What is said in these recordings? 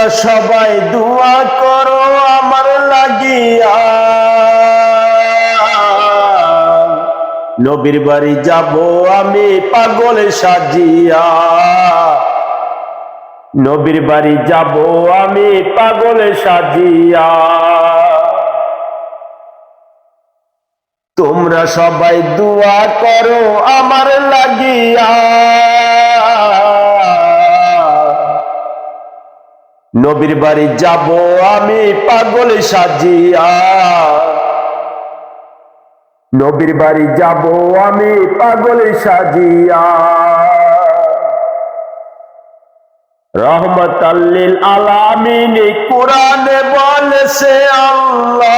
তোমরা সবাই দোয়া করো আমার লাগিয়া, নবীর বাড়ি যাব আমি পাগল সাজিয়া, নবীর বাড়ি যাব আমি পাগল সাজিয়া। তোমরা সবাই দোয়া করো আমার লাগিয়া, নবীর বাড়ি যাব আমি পাগল সাজিয়া, নবীর বাড়ি যাব আমি পাগল সাজিয়া। রহমতাল লিল আলামিন কোরআনে বলেছে আল্লাহ,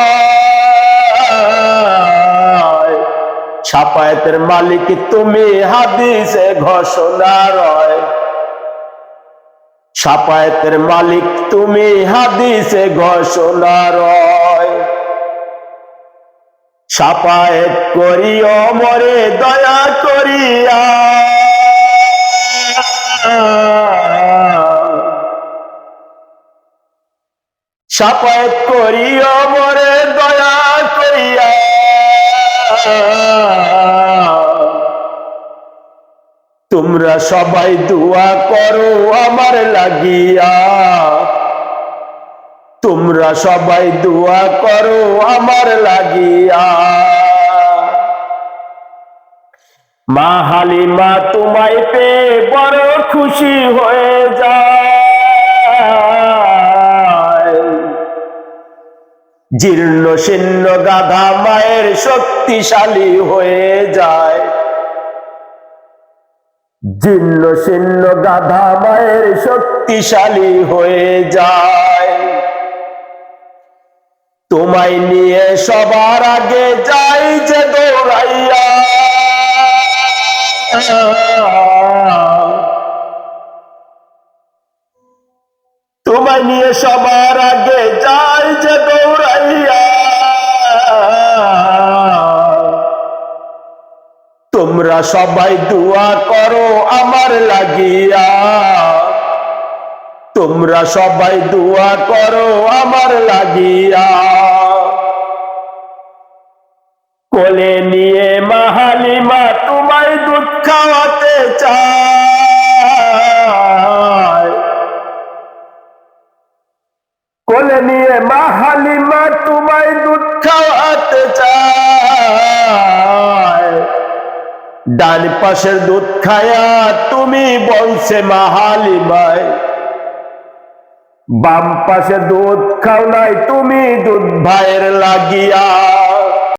শাফায়াতের মালিক তুমি হাদিসে ঘোষণা রয়, শাফায়াতের মালিক তুমি হাদিসে ঘোষণা রয়। শাফায়াত করিও মরে দয়া করিয়া, শাফায়াত করিও মরে দয়া করিয়া। তোমরা সবাই দোয়া করো আমার লাগিয়া, তোমরা সবাই দোয়া করো আমার লাগিয়া। মা হালিমা তোমায় পেয়ে বড় খুশি হয়ে যায়, জীর্ণ শীর্ণ গাধা মায়ের শক্তিশালী হয়ে যায়, জীর্ণ শীর্ণ গাধা মায়ের শক্তিশালী হয়ে যায়। তোমায় নিয়ে সবার আগে যাই যে দৌড়াইয়া, তোমায় নিয়ে সবার আগে যাই যে দৌড়াইয়া। তোমরা সবাই দোয়া করো আমার লাগিয়া, তোমরা সবাই দোয়া করো আমার লাগিয়া। কোলে নিয়ে মা হালিমা তোমায় দুধ খাওয়াতে চায়, কোলে নিয়ে মা হালিমা তোমায় দুধ খাওয়াতে চায়। ডান পাশের দুধ খায়া তুমি বলছে মা হালিমায়, বাম পাশে দুধ খাও নাই তুমি দুধ ভাইয়ের লাগিয়া।